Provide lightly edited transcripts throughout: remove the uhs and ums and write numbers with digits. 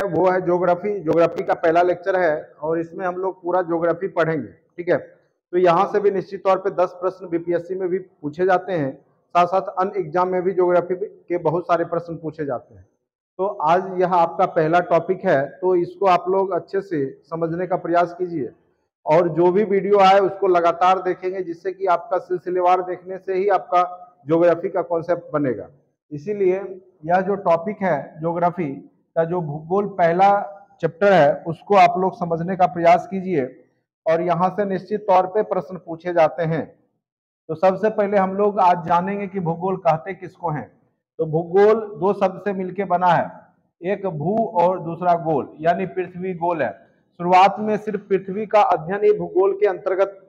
वो है geography. Geography का पहला लेक्चर है और इसमें हम लोग पूरा ज्योग्राफी पढ़ेंगे, ठीक है। तो यहाँ से भी निश्चित तौर पे 10 प्रश्न बीपीएससी में भी पूछे जाते हैं, साथ साथ अन्य एग्जाम में भी ज्योग्राफी के बहुत सारे प्रश्न पूछे जाते हैं। तो आज यह आपका पहला टॉपिक है, तो इसको आप लोग अच्छे से समझने का प्रयास कीजिए और जो भी वीडियो आए उसको लगातार देखेंगे, जिससे कि आपका सिलसिलेवार देखने से ही आपका ज्योग्राफी का कॉन्सेप्ट बनेगा। इसीलिए यह जो टॉपिक है ज्योग्राफी का, जो भूगोल पहला चैप्टर है, उसको आप लोग समझने का प्रयास कीजिए और यहाँ से निश्चित तौर पे प्रश्न पूछे जाते हैं। तो सबसे पहले हम लोग आज जानेंगे कि भूगोल कहते किसको हैं। तो भूगोल दो शब्द से मिलकर बना है, एक भू और दूसरा गोल, यानी पृथ्वी गोल है। शुरुआत में सिर्फ पृथ्वी का अध्ययन ही भूगोल के अंतर्गत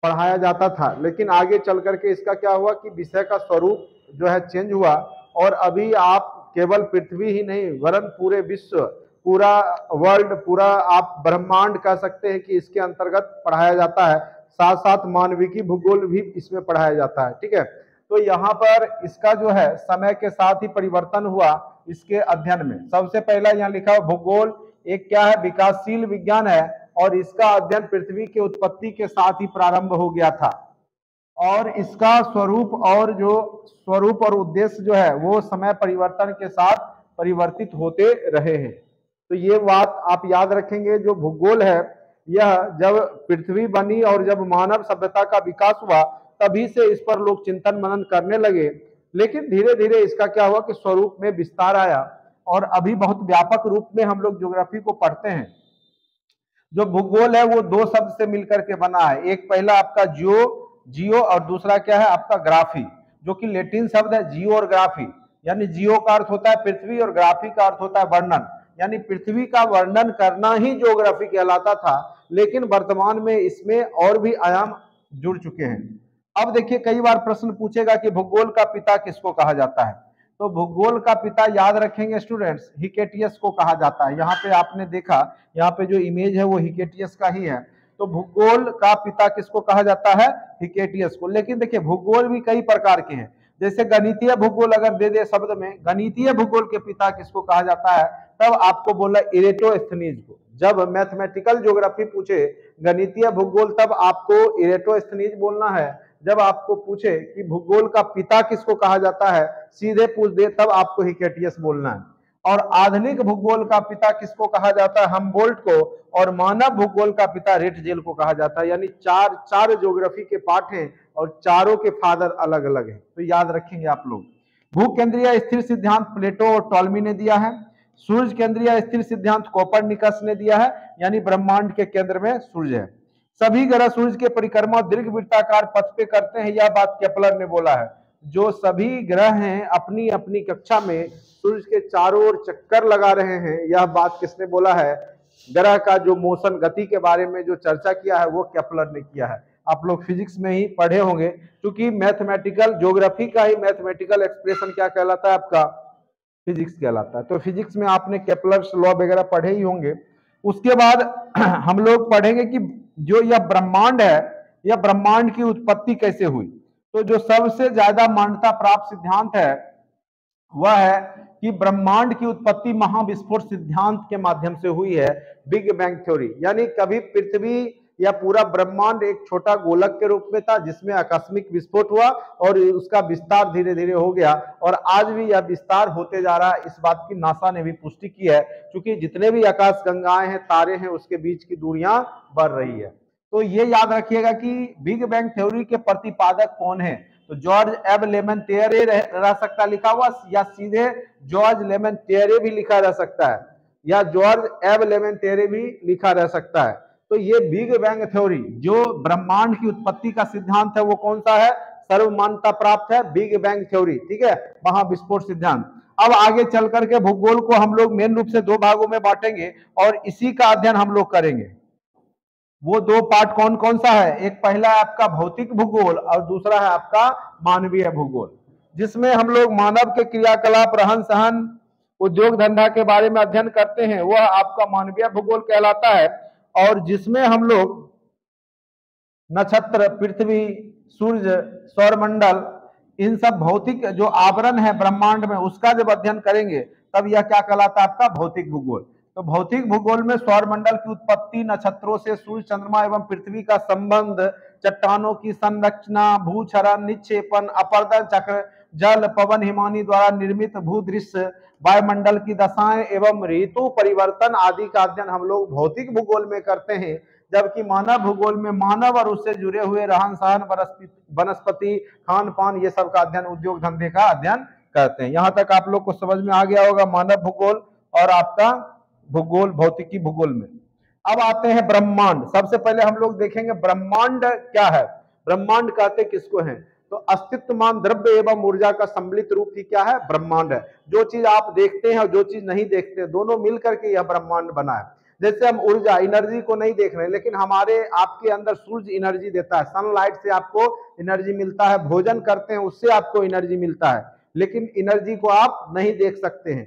पढ़ाया जाता था, लेकिन आगे चल करके इसका क्या हुआ कि विषय का स्वरूप जो है चेंज हुआ और अभी आप केवल पृथ्वी ही नहीं वरन पूरे विश्व, पूरा वर्ल्ड, पूरा आप ब्रह्मांड कह सकते हैं कि इसके अंतर्गत पढ़ाया जाता है। साथ साथ मानविकी भूगोल भी इसमें पढ़ाया जाता है, ठीक है। तो यहाँ पर इसका जो है समय के साथ ही परिवर्तन हुआ इसके अध्ययन में। सबसे पहला यहाँ लिखा हुआ भूगोल एक क्या है, विकासशील विज्ञान है और इसका अध्ययन पृथ्वी की उत्पत्ति के साथ ही प्रारंभ हो गया था और इसका स्वरूप और उद्देश्य जो है वो समय परिवर्तन के साथ परिवर्तित होते रहे हैं। तो ये बात आप याद रखेंगे, जो भूगोल है यह जब पृथ्वी बनी और जब मानव सभ्यता का विकास हुआ तभी से इस पर लोग चिंतन मनन करने लगे, लेकिन धीरे धीरे इसका क्या हुआ कि स्वरूप में विस्तार आया और अभी बहुत व्यापक रूप में हम लोग ज्योग्राफी को पढ़ते हैं। जो भूगोल है वो दो शब्द से मिलकर के बना है, एक पहला आपका जियो और दूसरा क्या है आपका ग्राफी, जो कि लैटिन शब्द है जियो और ग्राफी। यानी जियो का अर्थ होता है पृथ्वी और ग्राफी का अर्थ होता है वर्णन, यानी पृथ्वी का वर्णन करना ही ज्योग्राफी कहलाता था, लेकिन वर्तमान में इसमें और भी आयाम जुड़ चुके हैं। अब देखिए कई बार प्रश्न पूछेगा कि भूगोल का पिता किसको कहा जाता है। तो भूगोल का पिता याद रखेंगे स्टूडेंट्स, हिकेटियस को कहा जाता है। यहाँ पे आपने देखा, यहाँ पे जो इमेज है वो हिकेटियस का ही है। तो भूगोल का पिता किसको कहा जाता है, हिकेटियस को। लेकिन देखिए भूगोल भी कई प्रकार के हैं, जैसे गणितीय भूगोल अगर दे दे शब्द में, गणितीय भूगोल के पिता किसको कहा जाता है, तब आपको बोला इरेटोस्थनीज को। जब मैथमेटिकल ज्योग्राफी पूछे गणितीय भूगोल तब आपको इरेटोस्थनीज बोलना है। जब आपको पूछे कि भूगोल का पिता किसको कहा जाता है, सीधे पूछ दे, तब आपको हिकेटियस बोलना है। और आधुनिक भूगोल का पिता किसको कहा जाता है, हमबोल्ट को। और मानव भूगोल का पिता रेटजेल को कहा जाता है। यानी चार ज्योग्राफी के पार्ट हैं और चारों के फादर अलग अलग हैं, तो याद रखेंगे आप लोग। भूकेंद्रीय स्थिर सिद्धांत प्लेटो और टॉलमी ने दिया है। सूर्य केंद्रीय स्थिर सिद्धांत कोपरनिकस ने दिया है, यानी ब्रह्मांड के केंद्र में सूर्य है। सभी ग्रह सूर्य के परिक्रमा दीर्घ वृत्ताकार पथ पे करते हैं, यह बात केपलर ने बोला है। जो सभी ग्रह हैं अपनी अपनी कक्षा में सूर्य के चारों ओर चक्कर लगा रहे हैं, यह बात किसने बोला है, ग्रह का जो मोशन गति के बारे में जो चर्चा किया है वो केपलर ने किया है। आप लोग फिजिक्स में ही पढ़े होंगे, क्योंकि मैथमेटिकल ज्योग्राफी का ही मैथमेटिकल एक्सप्रेशन क्या कहलाता है, आपका फिजिक्स कहलाता है। तो फिजिक्स में आपने केपलर्स लॉ वगैरह पढ़े ही होंगे। उसके बाद हम लोग पढ़ेंगे कि जो यह ब्रह्मांड है, यह ब्रह्मांड की उत्पत्ति कैसे हुई। तो जो सबसे ज्यादा मान्यता प्राप्त सिद्धांत है वह है कि ब्रह्मांड की उत्पत्ति महाविस्फोट सिद्धांत के माध्यम से हुई है, बिग बैंग थ्योरी। यानी कभी पृथ्वी या पूरा ब्रह्मांड एक छोटा गोलक के रूप में था जिसमें आकस्मिक विस्फोट हुआ और उसका विस्तार धीरे धीरे हो गया और आज भी यह विस्तार होते जा रहा है। इस बात की नासा ने भी पुष्टि की है, क्योंकि जितने भी आकाश गंगाएं हैं, तारे हैं, उसके बीच की दूरियां बढ़ रही है। तो ये याद रखिएगा कि बिग बैंग थ्योरी के प्रतिपादक कौन है। तो जॉर्ज एब लेमेंटेरे रह सकता लिखा हुआ, या सीधे जॉर्ज लेमेंटेरे भी लिखा रह सकता है, या जॉर्ज एब लेमेंटेरे भी लिखा रह सकता है। तो ये बिग बैंग थ्योरी जो ब्रह्मांड की उत्पत्ति का सिद्धांत है वो कौन सा है, सर्वमान्यता प्राप्त है, बिग बैंग थ्योरी, ठीक है, महाविस्फोट सिद्धांत। अब आगे चल करके भूगोल को हम लोग मेन रूप से दो भागों में बांटेंगे और इसी का अध्ययन हम लोग करेंगे। वो दो पार्ट कौन कौन सा है, एक पहला है आपका भौतिक भूगोल और दूसरा है आपका मानवीय भूगोल, जिसमें हम लोग मानव के क्रियाकलाप, रहन सहन, उद्योग धंधा के बारे में अध्ययन करते हैं, वह आपका मानवीय भूगोल कहलाता है। और जिसमें हम लोग नक्षत्र, पृथ्वी, सूर्य, सौरमंडल, इन सब भौतिक जो आवरण है ब्रह्मांड में उसका जब अध्ययन करेंगे तब यह क्या कहलाता है आपका भौतिक भूगोल। तो भौतिक भूगोल में सौरमंडल की उत्पत्ति, नक्षत्रों से सूर्य चंद्रमा एवं पृथ्वी का संबंध, चट्टानों की संरचना, भूक्षरण, निक्षेपण, अपर्दन चक्र, जल, पवन, हिमानी द्वारा निर्मित भूदृश्य, वायुमंडल की दशाएं एवं ऋतु परिवर्तन आदि का अध्ययन हम लोग भौतिक भूगोल में करते हैं। जबकि मानव भूगोल में मानव और उससे जुड़े हुए रहन सहन, वनस्पति, खान पान, ये सब का अध्ययन, उद्योग धंधे का अध्ययन करते हैं। यहां तक आप लोग को समझ में आ गया होगा मानव भूगोल और आपका भूगोल, भौतिकी भूगोल में। अब आते हैं ब्रह्मांड। सबसे पहले हम लोग देखेंगे ब्रह्मांड क्या है। ब्रह्मांड कहते किसको हैं? तो अस्तित्वमान द्रव्य एवं ऊर्जा का सम्मिलित रूप ही क्या है? ब्रह्मांड है। जो चीज आप देखते हैं और जो चीज नहीं देखते हैं, दोनों मिलकर के यह ब्रह्मांड बना है। जैसे हम ऊर्जा, एनर्जी को नहीं देख रहे, लेकिन हमारे आपके अंदर सूर्य एनर्जी देता है, सनलाइट से आपको एनर्जी मिलता है, भोजन करते हैं उससे आपको एनर्जी मिलता है, लेकिन एनर्जी को आप नहीं देख सकते हैं,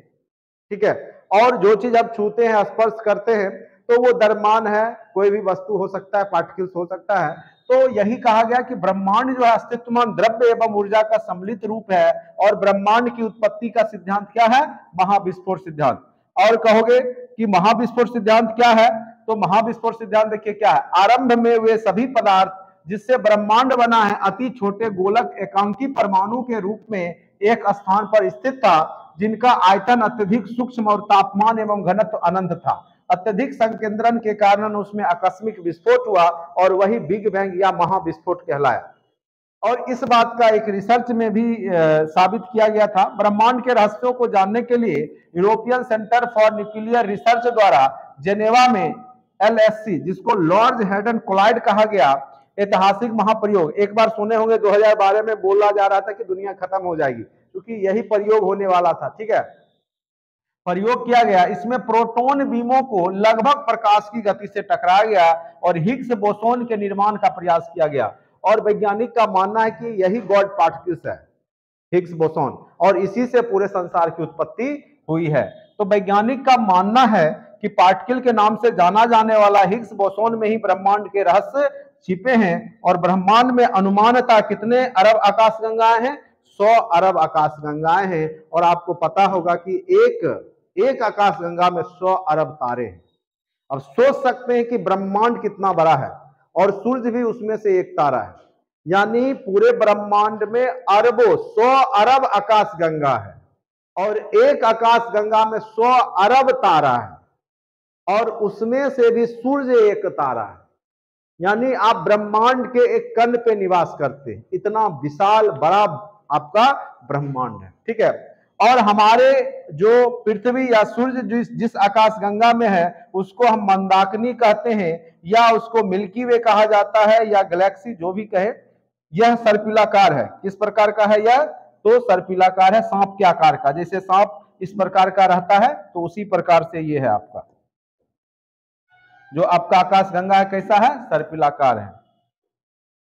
ठीक है। और जो चीज आप छूते हैं, स्पर्श करते हैं, तो वो द्रव्यमान है, कोई भी वस्तु हो सकता है, पार्टिकल्स हो सकता है। तो यही कहा गया कि ब्रह्मांड जो है अस्तित्वमान द्रव्य एवं ऊर्जा का सम्मिलित रूप है। और ब्रह्मांड की उत्पत्ति का सिद्धांत क्या है? महाविस्फोट सिद्धांत। और कहोगे कि महाविस्फोट सिद्धांत क्या है? तो महाविस्फोट सिद्धांत देखिए क्या है। आरंभ में वे सभी पदार्थ जिससे ब्रह्मांड बना है अति छोटे गोलक एकांकी परमाणु के रूप में एक स्थान पर स्थित था, जिनका आयतन अत्यधिक सूक्ष्म और तापमान एवं घनत्व अनंत था। अत्यधिक संकेंद्रण के कारण उसमें आकस्मिक विस्फोट हुआ और वही बिग बैंग या महाविस्फोट कहलाया। और इस बात का एक रिसर्च में भी साबित किया गया था। ब्रह्मांड के रहस्यों को जानने के लिए European centre for nuclear research द्वारा जेनेवा में LHC, जिसको लॉर्ड हैडन कोलाइड कहा गया, ऐतिहासिक महाप्रयोग, एक बार सुने होंगे 2012 में बोला जा रहा था कि दुनिया खत्म हो जाएगी, क्योंकि यही प्रयोग होने वाला था, ठीक है। प्रयोग किया गया, इसमें प्रोटॉन बीमों को लगभग प्रकाश की गति से टकराया गया और हिग्स बोसोन के निर्माण का प्रयास किया गया। और वैज्ञानिक का मानना है कि यही गॉड पार्टिकल्स है, हिग्स बोसोन, और इसी से पूरे संसार की उत्पत्ति हुई है। तो वैज्ञानिक का मानना है कि पार्टिकल के नाम से जाना जाने वाला हिग्स बोसोन में ही ब्रह्मांड के रहस्य छिपे हैं। और ब्रह्मांड में अनुमानतः कितने अरब आकाशगंगाएं हैं? 100 अरब आकाशगंगाएं हैं। और आपको पता होगा कि एक आकाशगंगा में 100 अरब तारे हैं। अब सोच सकते हैं कि ब्रह्मांड कितना बड़ा है, और सूर्य भी उसमें से एक तारा है। यानी पूरे ब्रह्मांड में अरबों, 100 अरब आकाशगंगा है, और एक आकाशगंगा में 100 अरब तारा है, और उसमें से भी सूर्य एक तारा है। यानी आप ब्रह्मांड के एक कण पे निवास करते हैं। इतना विशाल बड़ा आपका ब्रह्मांड है, ठीक है। और हमारे जो पृथ्वी या सूर्य जिस आकाशगंगा में है उसको हम मंदाकिनी कहते हैं, या उसको मिल्की वे कहा जाता है, या गैलेक्सी, जो भी कहे। यह सर्पिलाकार है। किस प्रकार का है यह? तो सर्पिलाकार है, सांप के आकार का। जैसे सांप इस प्रकार का रहता है, तो उसी प्रकार से ये है आपका जो आपका आकाशगंगा है। कैसा है? सर्पिलाकार है।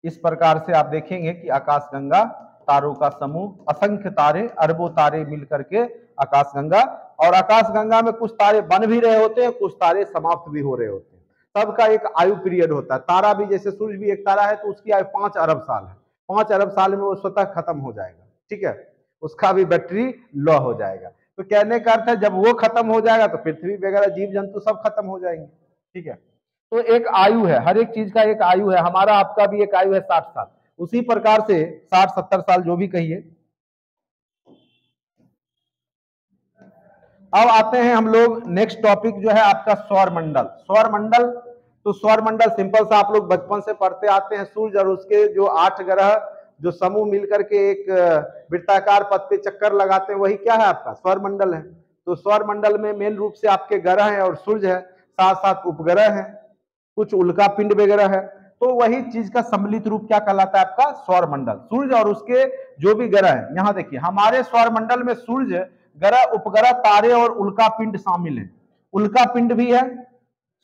इस प्रकार से आप देखेंगे कि आकाशगंगा तारों का समूह, असंख्य तारे, अरबों तारे मिलकर के आकाशगंगा। और आकाशगंगा में कुछ तारे बन भी रहे होते हैं, कुछ तारे समाप्त भी हो रहे होते हैं। सबका एक आयु पीरियड होता है। तारा भी, जैसे सूर्य भी एक तारा है, तो उसकी आयु 5 अरब साल है। 5 अरब साल में वो स्वतः खत्म हो जाएगा, ठीक है। उसका भी बैटरी लो हो जाएगा। तो कहने का अर्थ है जब वो खत्म हो जाएगा तो पृथ्वी वगैरह जीव जंतु सब खत्म हो जाएंगे, ठीक है। तो एक आयु है, हर एक चीज का एक आयु है। हमारा आपका भी एक आयु है 60 साल। उसी प्रकार से 60-70 साल जो भी कहिए। अब आते हैं हम लोग नेक्स्ट टॉपिक जो है आपका सौरमंडल। सौरमंडल, तो सौरमंडल सिंपल सा आप लोग बचपन से पढ़ते आते हैं। सूर्य और उसके जो 8 ग्रह जो समूह मिलकर के एक वृत्ताकार पथ पे चक्कर लगाते हैं, वही क्या है आपका सौरमंडल है। तो सौरमंडल में मेन रूप से आपके ग्रह हैं और सूर्य है, साथ साथ उपग्रह हैं, कुछ उल्का पिंड वगैरह है। तो वही चीज का सम्मिलित रूप क्या कहलाता है आपका? सौरमंडल। सूर्य और उसके जो भी ग्रह है, यहां देखिए हमारे सौरमंडल में सूर्य, ग्रह, उपग्रह, तारे और उल्का पिंड शामिल है। उल्का पिंड भी है।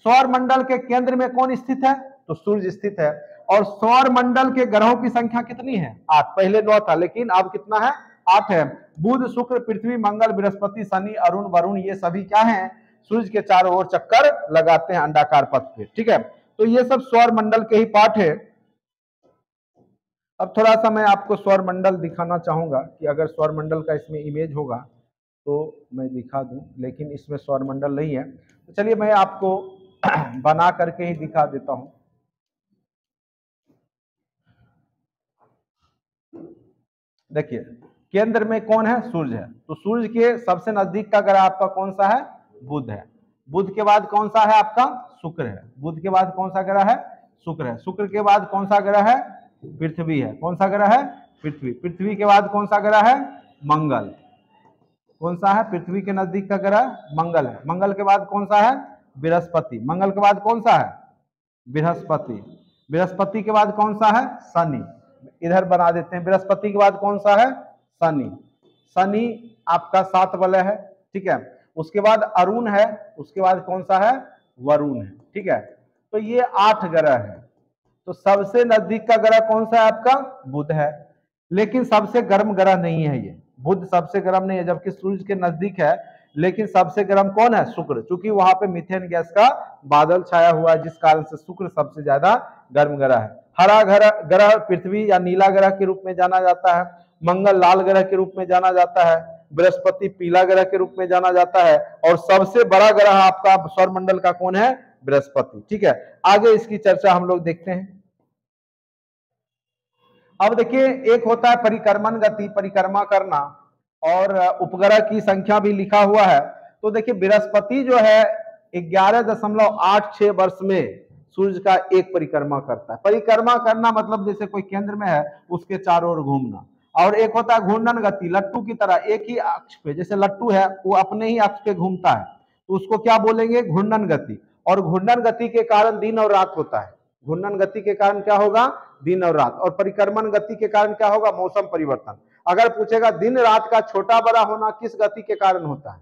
सौरमंडल के केंद्र में कौन स्थित है? तो सूर्य स्थित है। और सौरमंडल के ग्रहों की संख्या कितनी है? 8। पहले 9 था, लेकिन अब कितना है? 8 है। बुध, शुक्र, पृथ्वी, मंगल, बृहस्पति, शनि, अरुण, वरुण, ये सभी क्या हैं? सूर्य के चारों ओर चक्कर लगाते हैं अंडाकार पथ पे, ठीक है। तो ये सब सौरमंडल के ही पार्ट है। अब थोड़ा सा मैं आपको सौरमंडल दिखाना चाहूंगा कि अगर सौरमंडल का इसमें इमेज होगा तो मैं दिखा दूं, लेकिन इसमें सौरमंडल नहीं है। तो चलिए मैं आपको बना करके ही दिखा देता हूं। देखिए केंद्र में कौन है? सूर्य है। तो सूर्य के सबसे नजदीक का ग्रह आपका कौन सा है? बुध है। बुध के बाद कौन सा है आपका? शुक्र है। बुध के बाद कौन सा ग्रह है? शुक्र है। शुक्र के बाद कौन सा ग्रह है? पृथ्वी है। कौन सा ग्रह है? पृथ्वी। पृथ्वी के बाद कौन सा ग्रह है? मंगल। कौन सा है? पृथ्वी के नजदीक का ग्रह मंगल है। मंगल के बाद कौन सा है? बृहस्पति। मंगल के बाद कौन सा है? बृहस्पति। बृहस्पति के बाद कौन सा है? शनि। इधर बना देते हैं। बृहस्पति के बाद कौन सा है? शनि। शनि आपका 7 वलय है, ठीक है। उसके बाद अरुण है, उसके बाद कौन सा है? वरुण है, ठीक है। तो ये 8 ग्रह है। तो सबसे नजदीक का ग्रह कौन सा है आपका? बुध है। लेकिन सबसे गर्म ग्रह नहीं है ये। बुध सबसे गर्म नहीं है, जबकि सूर्य के नजदीक है। लेकिन सबसे गर्म कौन है? शुक्र। क्योंकि वहां पे मीथेन गैस का बादल छाया हुआ है, जिस कारण से शुक्र सबसे ज्यादा गर्म ग्रह है। हरा ग्रह पृथ्वी या नीला ग्रह के रूप में जाना जाता है। मंगल लाल ग्रह के रूप में जाना जाता है। बृहस्पति पीला ग्रह के रूप में जाना जाता है। और सबसे बड़ा ग्रह आपका सौरमंडल का कौन है? बृहस्पति, ठीक है। आगे इसकी चर्चा हम लोग देखते हैं। अब देखिए एक होता है परिक्रमण गति, परिक्रमा करना, और उपग्रह की संख्या भी लिखा हुआ है। तो देखिए बृहस्पति जो है 11.86 वर्ष में सूर्य का एक परिक्रमा करता है। परिक्रमा करना मतलब जैसे कोई केंद्र में है उसके चारों ओर घूमना। और एक होता है घूर्णन गति, लट्टू की तरह एक ही अक्ष पे, जैसे लट्टू है वो अपने ही अक्ष पे घूमता है, तो उसको क्या बोलेंगे? घूर्णन गति। और घूर्णन गति के कारण दिन और रात होता है। घूर्णन गति के कारण क्या होगा? दिन और रात। और परिक्रमण गति के कारण क्या होगा? मौसम परिवर्तन। अगर पूछेगा दिन रात का छोटा बड़ा होना किस गति के कारण होता है,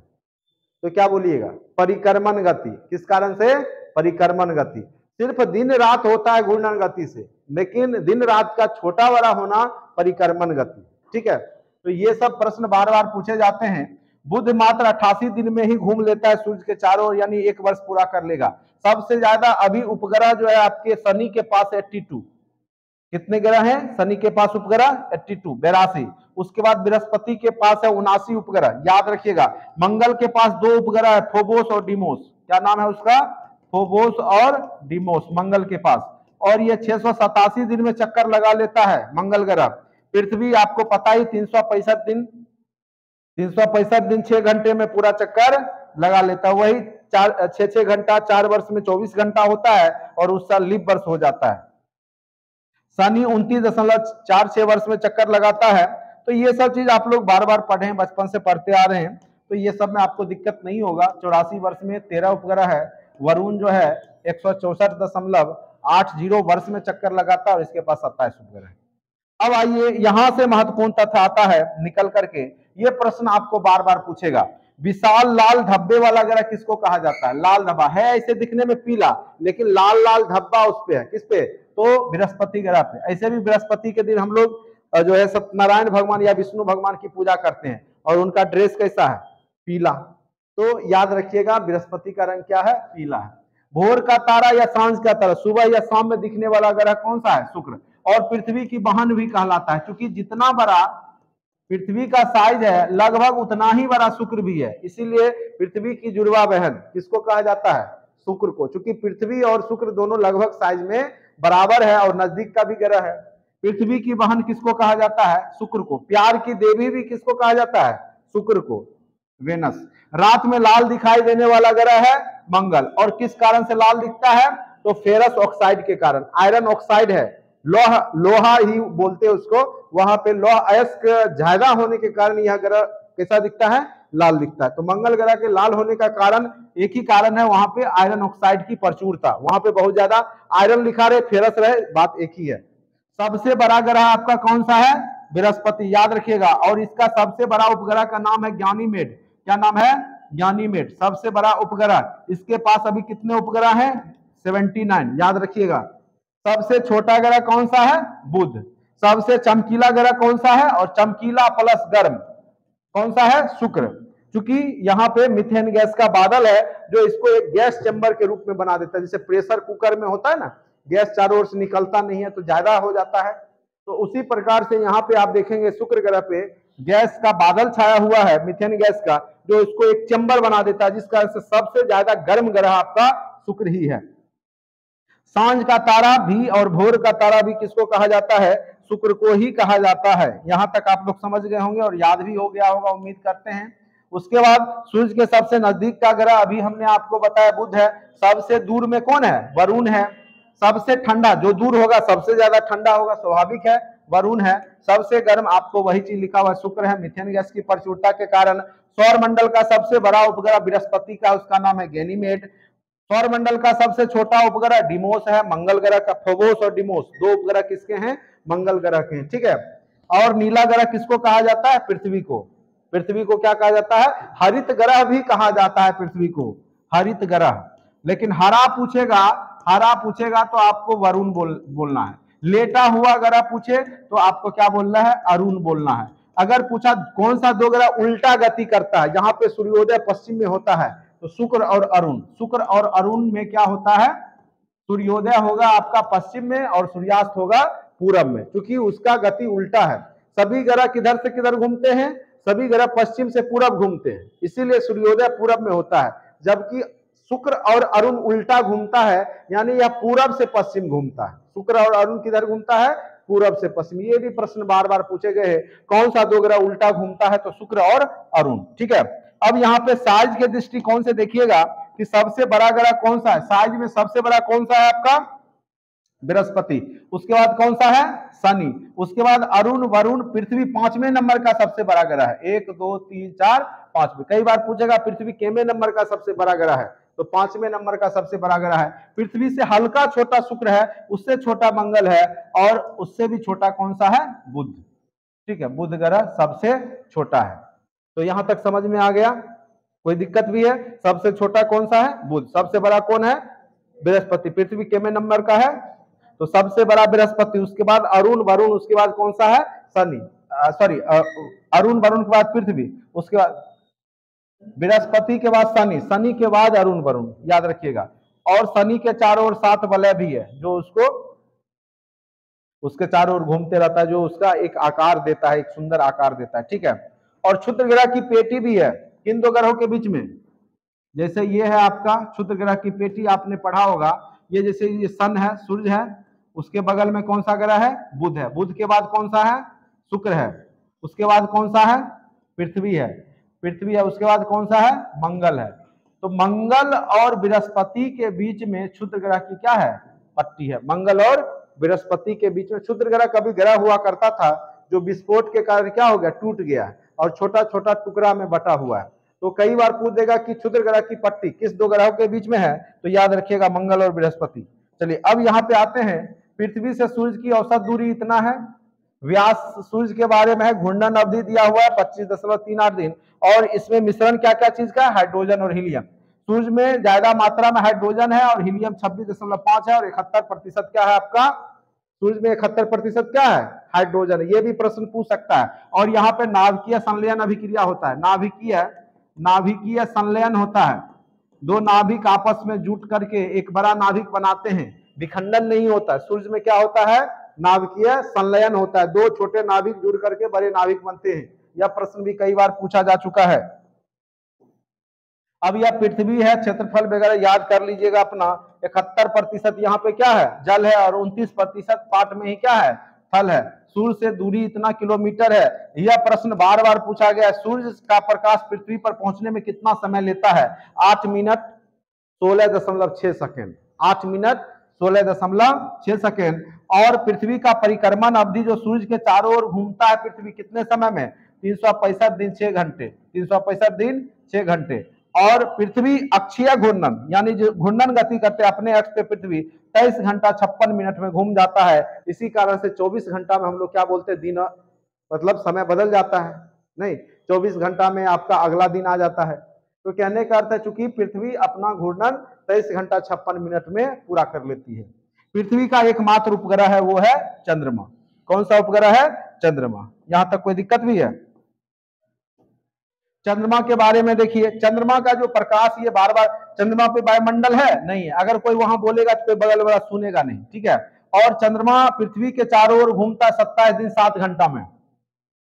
तो क्या बोलिएगा? परिक्रमण गति। किस कारण से? परिक्रमण गति। सिर्फ दिन रात होता है घूर्णन गति से, लेकिन दिन रात का छोटा बड़ा होना परिक्रमण गति, ठीक है। तो ये सब प्रश्न बार बार पूछे जाते हैं। बुध मात्र 88 दिन में ही घूम लेता है सूर्य के चारों ओर, यानी 1 वर्ष पूरा कर लेगा। सबसे ज्यादा अभी उपग्रह जो है आपके शनि के पास 82। कितने ग्रह हैं शनि के पास उपग्रह? 82, 82। उसके बाद बृहस्पति के पास है 79 उपग्रह, याद रखिएगा। मंगल के पास 2 उपग्रह है, फोबोस और डिमोस। क्या नाम है उसका? फोबोस और डिमोस, मंगल के पास। और ये 687 दिन में चक्कर लगा लेता है मंगल ग्रह। पृथ्वी आपको पता ही 365 दिन, 6 घंटे में पूरा चक्कर लगा लेता है। वही 6 घंटा 4 वर्ष में 24 घंटा होता है, और उस साल लीप वर्ष हो जाता है। शनि 29.46 वर्ष में चक्कर लगाता है। तो ये सब चीज आप लोग बार बार पढ़े, बचपन से पढ़ते आ रहे हैं, तो ये सब में आपको दिक्कत नहीं होगा। 84 वर्ष में 13 उपग्रह है। वरुण जो है 164.80 वर्ष में चक्कर लगाता है, और इसके पास 27 उपग्रह है। अब आइए यहां से महत्वपूर्ण तथ्य आता है निकल करके। ये प्रश्न आपको बार बार पूछेगा, विशाल लाल धब्बे वाला ग्रह किसको कहा जाता है? लाल धब्बा है, ऐसे दिखने में पीला, लेकिन लाल लाल धब्बा उस पे है। किस पे? तो बृहस्पति ग्रह पे। ऐसे भी बृहस्पति के दिन हम लोग जो है सत्यनारायण भगवान या विष्णु भगवान की पूजा करते हैं, और उनका ड्रेस कैसा है? पीला। तो याद रखिएगा बृहस्पति का रंग क्या है? पीला है। भोर का तारा या सांझ का तारा, सुबह या शाम में दिखने वाला ग्रह कौन सा है? शुक्र। और पृथ्वी की बहन भी कहलाता है, क्योंकि जितना बड़ा पृथ्वी का साइज है लगभग उतना ही बड़ा शुक्र भी है। इसीलिए पृथ्वी की जुड़वा बहन किसको कहा जाता है? शुक्र को। क्योंकि पृथ्वी और शुक्र दोनों लगभग साइज में बराबर है और नजदीक का भी ग्रह है। पृथ्वी की बहन किसको कहा जाता है? शुक्र को। प्यार की देवी भी किसको कहा जाता है? शुक्र को, वेनस। रात में लाल दिखाई देने वाला ग्रह है मंगल। और किस कारण से लाल दिखता है? तो फेरस ऑक्साइड के कारण। आयरन ऑक्साइड है, लोहा ही बोलते हैं उसको, वहां पे लोहा अयस्क ज्यादा होने के कारण यह ग्रह कैसा दिखता है? लाल दिखता है। तो मंगल ग्रह के लाल होने का कारण एक ही कारण है, वहां पे आयरन ऑक्साइड की प्रचुरता। वहां पे बहुत ज्यादा आयरन लिखा रहे, फेरस रहे, बात एक ही है। सबसे बड़ा ग्रह आपका कौन सा है? बृहस्पति, याद रखिएगा। और इसका सबसे बड़ा उपग्रह का नाम है ज्ञानीमेड। क्या नाम है? ज्ञानीमेड, सबसे बड़ा उपग्रह। इसके पास अभी कितने उपग्रह हैं? 79, याद रखिएगा। सबसे छोटा ग्रह कौन सा है? बुध। सबसे चमकीला ग्रह कौन सा है? और चमकीला प्लस गर्म कौन सा है? शुक्र। क्योंकि यहाँ पे मीथेन गैस का बादल है, जो इसको एक गैस चैम्बर के रूप में बना देता है। जैसे प्रेशर कुकर में होता है ना, गैस चारों ओर से निकलता नहीं है तो ज्यादा हो जाता है। तो उसी प्रकार से यहाँ पे आप देखेंगे शुक्र ग्रह पे गैस का बादल छाया हुआ है मीथेन गैस का, जो इसको एक चैम्बर बना देता है, जिस कारण से सबसे ज्यादा गर्म ग्रह आपका शुक्र ही है। सांझ का तारा भी और भोर का तारा भी किसको कहा जाता है? शुक्र को ही कहा जाता है। यहां तक आप लोग समझ गए होंगे और याद भी हो गया होगा, उम्मीद करते हैं। उसके बाद सूर्य के सबसे नजदीक का ग्रह अभी हमने आपको बताया बुध है। सबसे दूर में कौन है? वरुण है। सबसे ठंडा, जो दूर होगा सबसे ज्यादा ठंडा होगा, स्वाभाविक है, वरुण है। सबसे गर्म आपको वही चीज लिखा हुआ शुक्र है, मीथेन गैस की प्रचुरता के कारण। सौर मंडल का सबसे बड़ा उपग्रह बृहस्पति का, उसका नाम है गैनीमेड। सौर मंडल का सबसे छोटा उपग्रह डिमोस है, मंगल ग्रह का। फोबोस और डिमोस दो उपग्रह किसके हैं? मंगल ग्रह के हैं, ठीक है। और नीला ग्रह किसको कहा जाता है? पृथ्वी को। पृथ्वी को क्या कहा जाता है? हरित ग्रह भी कहा जाता है पृथ्वी को, हरित ग्रह। लेकिन हरा पूछेगा तो आपको वरुण बोलना है। लेटा हुआ ग्रह पूछे तो आपको क्या बोलना है? अरुण बोलना है। अगर पूछा कौन सा दो ग्रह उल्टा गति करता है, जहां पे सूर्योदय पश्चिम में होता है, तो शुक्र और अरुण। शुक्र और अरुण में क्या होता है? सूर्योदय होगा आपका पश्चिम में और सूर्यास्त होगा पूरब में, क्योंकि उसका गति उल्टा है। सभी ग्रह किधर से किधर घूमते हैं? सभी ग्रह पश्चिम से पूरब घूमते हैं, इसीलिए सूर्योदय पूरब में होता है। जबकि शुक्र और अरुण उल्टा घूमता है, यानी यह पूरब से पश्चिम घूमता है। शुक्र और अरुण किधर घूमता है? पूरब से पश्चिम। ये भी प्रश्न बार बार पूछे गए हैं, कौन सा दो ग्रह उल्टा घूमता है? तो शुक्र और अरुण, ठीक है। अब यहाँ पे साइज के दृष्टिकोण से देखिएगा कि सबसे बड़ा ग्रह कौन सा है? साइज में सबसे बड़ा कौन सा है आपका? बृहस्पति। उसके बाद कौन सा है? शनि। उसके बाद अरुण, वरुण, पृथ्वी 5वें नंबर का सबसे बड़ा ग्रह है। 1 2 3 4 5वें। कई बार पूछेगा पृथ्वी कितने नंबर का सबसे बड़ा ग्रह है, तो 5वें नंबर का सबसे बड़ा ग्रह है। पृथ्वी से हल्का छोटा शुक्र है, उससे छोटा मंगल है, और उससे भी छोटा कौन सा है? बुध, ठीक है। बुध ग्रह सबसे छोटा है। तो यहां तक समझ में आ गया? कोई दिक्कत भी है? सबसे छोटा कौन सा है? बुध। सबसे बड़ा कौन है? बृहस्पति। पृथ्वी कितने नंबर का है? तो सबसे बड़ा बृहस्पति, उसके बाद अरुण, वरुण, उसके बाद कौन सा है? शनि। सॉरी, अरुण वरुण के बाद पृथ्वी, उसके बाद बृहस्पति के बाद शनि, शनि के बाद अरुण वरुण, याद रखिएगा। और शनि के चारों ओर 7 वलय भी है, जो उसके चारों ओर घूमते रहता है, जो उसका एक आकार देता है, एक सुंदर आकार देता है, ठीक है। और क्षुद्र ग्रह की पेटी भी है किन दो ग्रहों के बीच में? जैसे ये है आपका क्षुद्र ग्रह की पेटी, आपने पढ़ा होगा। ये जैसे ये सन है, सूर्य है, उसके बगल में कौन सा ग्रह है? बुध है। बुध के बाद कौन सा है? शुक्र है। उसके बाद कौन सा है? पृथ्वी है। पृथ्वी है। उसके बाद कौन सा है? मंगल है। तो मंगल और बृहस्पति के बीच में क्षुद्र ग्रह की क्या है? पट्टी है। मंगल और बृहस्पति के बीच में क्षुद्र ग्रह कभी ग्रह हुआ करता था, जो विस्फोट के कारण क्या हो गया? टूट गया और छोटा छोटा टुकड़ा में बटा हुआ है। तो कई बार पूछ देगा कि क्षुद्र ग्रह की पट्टी किस दो ग्रहों के बीच में है, तो याद रखिएगा मंगल और बृहस्पति। चलिए अब यहाँ पे आते हैं। पृथ्वी से सूर्य की औसत दूरी इतना है। व्यास सूर्य के बारे में है, घूर्णन अवधि दिया हुआ है 25.38 दिन। और इसमें मिश्रण क्या क्या चीज का है? हाइड्रोजन और हीलियम। सूर्य में ज्यादा मात्रा में हाइड्रोजन है और हीलियम 26.5 है, और 71% क्या है आपका? सूर्य में 71% क्या है? हाइड्रोजन। ये भी प्रश्न पूछ सकता है। और यहाँ पे नाभिकीय संलयन अभिक्रिया होता है। नाभिकीय संलयन होता है। दो नाभिक आपस में जुट करके एक बड़ा नाभिक बनाते हैं, विखंडन नहीं होता है। सूर्य में क्या होता है? नाभिकीय संलयन होता है, दो छोटे नाभिक जुड़ करके बड़े नाभिक बनते हैं। यह प्रश्न भी कई बार पूछा जा चुका है। अब यह पृथ्वी है, क्षेत्रफल वगैरह याद कर लीजिएगा अपना। 71% यहाँ पे क्या है? जल है, और 29% पार्ट में ही क्या है? थल है। सूर्य से दूरी इतना किलोमीटर है। यह प्रश्न बार बार पूछा गया है। सूर्य का प्रकाश पृथ्वी पर पहुंचने में कितना समय लेता है? 8 मिनट 16.6 सेकेंड। 8 minute 16.6 second. और पृथ्वी का परिक्रमण अवधि, जो सूर्य के चारों ओर घूमता है पृथ्वी, कितने समय में? 365 दिन 6 घंटे। 365 दिन 6 घंटे। और पृथ्वी अक्षीय घूर्णन, यानी जो घूर्णन गति करते हैं अपने अक्ष पे, पृथ्वी 23 घंटा 56 मिनट में घूम जाता है। इसी कारण से 24 घंटा में हम लोग क्या बोलते हैं? दिन, मतलब समय बदल जाता है। नहीं, 24 घंटा में आपका अगला दिन आ जाता है। तो कहने का अर्थ है, चूंकि पृथ्वी अपना घूर्णन 23 घंटा 56 मिनट में पूरा कर लेती है। पृथ्वी का एकमात्र उपग्रह है, वो है चंद्रमा। कौन सा उपग्रह है? चंद्रमा। यहां तक कोई दिक्कत भी है? चंद्रमा के बारे में देखिए, चंद्रमा का जो प्रकाश, ये बार बार, चंद्रमा पे वायुमंडल है नहीं है। अगर कोई वहां बोलेगा तो कोई बगल वाला सुनेगा नहीं, ठीक है। और चंद्रमा पृथ्वी के चारों ओर घूमता है 27 दिन 7 घंटा में।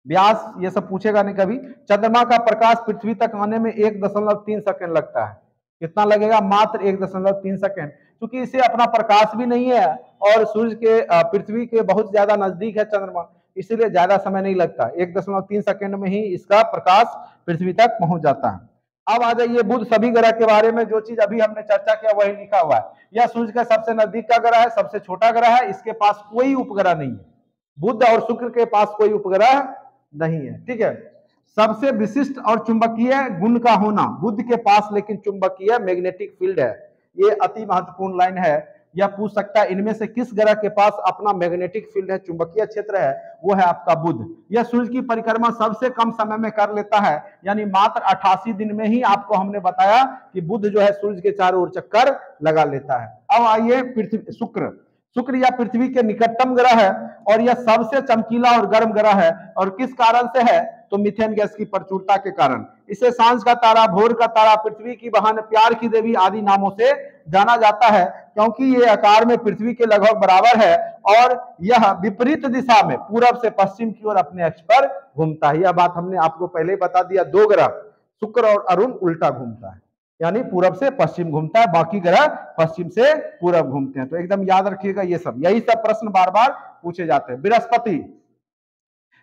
व्यास ये सब पूछेगा नहीं कभी। चंद्रमा का प्रकाश पृथ्वी तक आने में 1.3 सेकंड लगता है। कितना लगेगा? मात्र 1.3 सेकंड। क्योंकि इसे अपना प्रकाश भी नहीं है और सूर्य के पृथ्वी के बहुत ज्यादा नजदीक है चंद्रमा, इसीलिए ज्यादा समय नहीं लगता। 1.3 सेकंड में ही इसका प्रकाश पृथ्वी तक पहुंच जाता है। अब आ जाइए बुध सभी ग्रह के बारे में। जो चीज अभी हमने चर्चा किया वही लिखा हुआ है। यह सूर्य का सबसे नजदीक का ग्रह है, सबसे छोटा ग्रह है, इसके पास कोई उपग्रह नहीं है। बुध और शुक्र के पास कोई उपग्रह नहीं है, ठीक है। सबसे विशिष्ट और चुंबकीय गुण का होना, बुध के पास लेकिन चुंबकीय मैग्नेटिक फील्ड है। ये अति महत्वपूर्ण लाइन है। यह पूछ सकता है इनमें से किस ग्रह के पास अपना मैग्नेटिक फील्ड है, चुंबकीय क्षेत्र है, वो है आपका बुध। यह सूर्य की परिक्रमा सबसे कम समय में कर लेता है, यानी मात्र 88 दिन में ही आपको हमने बताया कि बुध जो है सूर्य के चारों ओर चक्कर लगा लेता है। अब आइए पृथ्वी, शुक्र या पृथ्वी के निकटतम ग्रह है और यह सबसे चमकीला और गर्म ग्रह है। और किस कारण से है? तो मीथेन गैस की प्रचुरता के कारण। इसे सांझ का तारा, भोर का तारा, पृथ्वी की बहन, प्यार की देवी आदि नामों से जाना जाता है, क्योंकि ये आकार में पृथ्वी के लगभग बराबर है और यह विपरीत दिशा में पूरब से पश्चिम की ओर अपने अक्ष पर घूमता है। यह बात हमने आपको पहले ही बता दिया। दो ग्रह शुक्र और अरुण उल्टा घूमता है, यानी पूरब से पश्चिम घूमता है, बाकी ग्रह पश्चिम से पूरब घूमते हैं। तो एकदम याद रखिएगा ये सब, यही सब प्रश्न बार बार पूछे जाते हैं। बृहस्पति,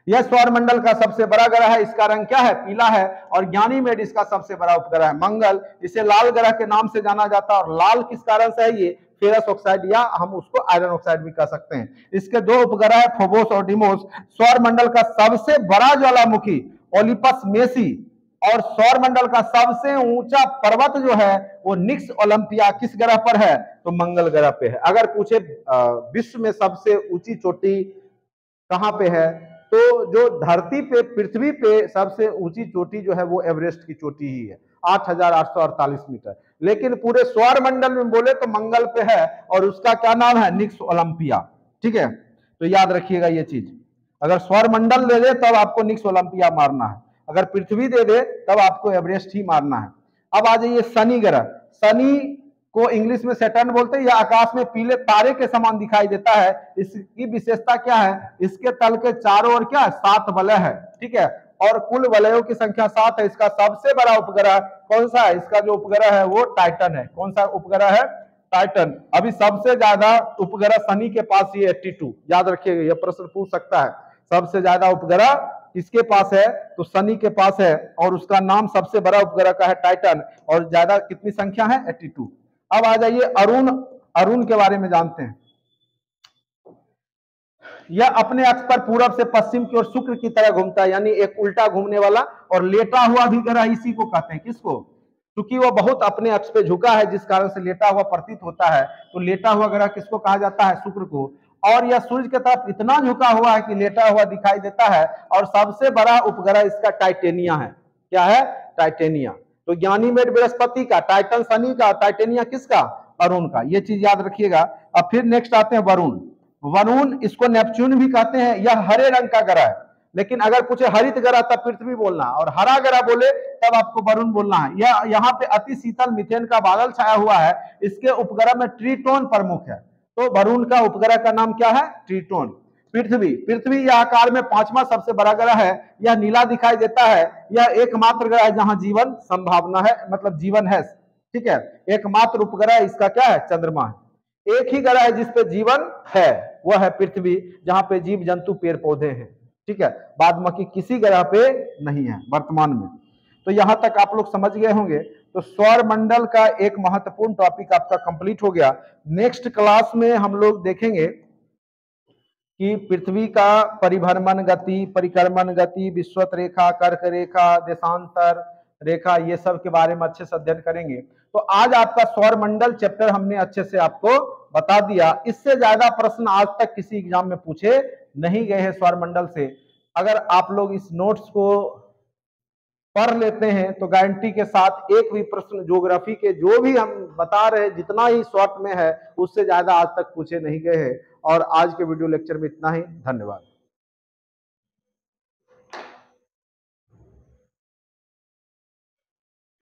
यह सौरमंडल का सबसे बड़ा ग्रह है। इसका रंग क्या है? पीला है। और ज्ञानीमेड इसका सबसे बड़ा उपग्रह है। मंगल, इसे लाल ग्रह के नाम से जाना जाता है। और लाल किस कारण से है? ये फेरस ऑक्साइड या हम उसको आयरन ऑक्साइड भी कह सकते हैं। इसके दो उपग्रह है, फोबोस और डिमोस। सौरमंडल का सबसे बड़ा ज्वालामुखी ओलिपस मेसी और सौरमंडल का सबसे ऊंचा पर्वत जो है वो निक्स ओलंपिया किस ग्रह पर है? तो मंगल ग्रह पे है। अगर पूछे विश्व में सबसे ऊंची चोटी कहां पे है, तो जो धरती पे, पृथ्वी पे सबसे ऊंची चोटी जो है वो एवरेस्ट की चोटी ही है, 8,848 मीटर। लेकिन पूरे सौरमंडल में बोले तो मंगल पे है और उसका क्या नाम है? निक्स ओलंपिया, ठीक है। तो याद रखिएगा ये चीज। अगर सौरमंडल दे दे तब आपको निक्स ओलंपिया मारना है, अगर पृथ्वी दे दे तब आपको एवरेस्ट ही मारना है। अब आ जाइए शनि ग्रह। शनि को इंग्लिश में सैटर्न बोलते हैं। यह आकाश में पीले तारे के समान दिखाई देता है। इसकी विशेषता क्या है? इसके तल के चारों ओर क्या है? 7 वलय है, ठीक है। और कुल वलयों की संख्या 7 है। इसका सबसे बड़ा उपग्रह कौन सा है? इसका जो उपग्रह है वो टाइटन है। कौन सा उपग्रह है? टाइटन। अभी सबसे ज्यादा उपग्रह शनि के पास ही 82। याद रखिएगा, यह प्रश्न पूछ सकता है। सबसे ज्यादा उपग्रह किसके पास है? तो शनि के पास है और उसका नाम सबसे बड़ा उपग्रह का है टाइटन। और ज्यादा कितनी संख्या है? 82। अब आ जाइए अरुण। अरुण के बारे में जानते हैं। यह अपने अक्ष पर पूरब से पश्चिम की ओर शुक्र की तरह घूमता है, यानी एक उल्टा घूमने वाला और लेटा हुआ भी ग्रह इसी को कहते हैं। किसको? क्योंकि वो बहुत अपने अक्ष पे झुका है, जिस कारण से लेटा हुआ प्रतीत होता है। तो लेटा हुआ ग्रह किसको कहा जाता है? शुक्र को। और यह सूर्य की तरफ इतना झुका हुआ है कि लेटा हुआ दिखाई देता है। और सबसे बड़ा उपग्रह इसका टाइटेनिया है। क्या है? टाइटेनिया। तो ज्ञानीमेड बृहस्पति का, टाइटन शनि का, टाइटेनिया किसका? अरुण का। ये चीज याद रखिएगा। अब फिर नेक्स्ट आते हैं वरुण। वरुण, इसको नेपच्यून भी कहते हैं। यह हरे रंग का ग्रह है, लेकिन अगर पूछे हरित ग्रह तब पृथ्वी बोलना, और हरा ग्रह बोले तब आपको वरुण बोलना है। यह यहाँ पे अति शीतल मीथेन का बादल छाया हुआ है। इसके उपग्रह में ट्रिटोन प्रमुख है। तो वरुण का उपग्रह का नाम क्या है? ट्रिटोन। पृथ्वी यह आकार में 5वां सबसे बड़ा ग्रह है। यह नीला दिखाई देता है। यह एकमात्र ग्रह है जहां जीवन संभावना है, मतलब जीवन है, ठीक है। एकमात्र उपग्रह इसका क्या है? चंद्रमा है। एक ही ग्रह है जिसपे जीवन है, वह है पृथ्वी, जहां पे जीव जंतु पेड़ पौधे हैं, ठीक है। बाद बाकी किसी ग्रह पे नहीं है वर्तमान में। तो यहां तक आप लोग समझ गए होंगे। तो सौर मंडल का एक महत्वपूर्ण टॉपिक आपका कंप्लीट हो गया। नेक्स्ट क्लास में हम लोग देखेंगे कि पृथ्वी का परिभ्रमण गति, परिक्रमण गति, विषुवत रेखा, कर्क रेखा, देशांतर रेखा, ये सब के बारे में अच्छे से अध्ययन करेंगे। तो आज आपका सौर मंडल चैप्टर हमने अच्छे से आपको बता दिया। इससे ज्यादा प्रश्न आज तक किसी एग्जाम में पूछे नहीं गए हैं सौर मंडल से। अगर आप लोग इस नोट्स को पढ़ लेते हैं तो गारंटी के साथ एक भी प्रश्न ज्योग्राफी के जो भी हम बता रहे हैं जितना ही शॉर्ट में है, उससे ज्यादा आज तक पूछे नहीं गए हैं। और आज के वीडियो लेक्चर में इतना ही। धन्यवाद।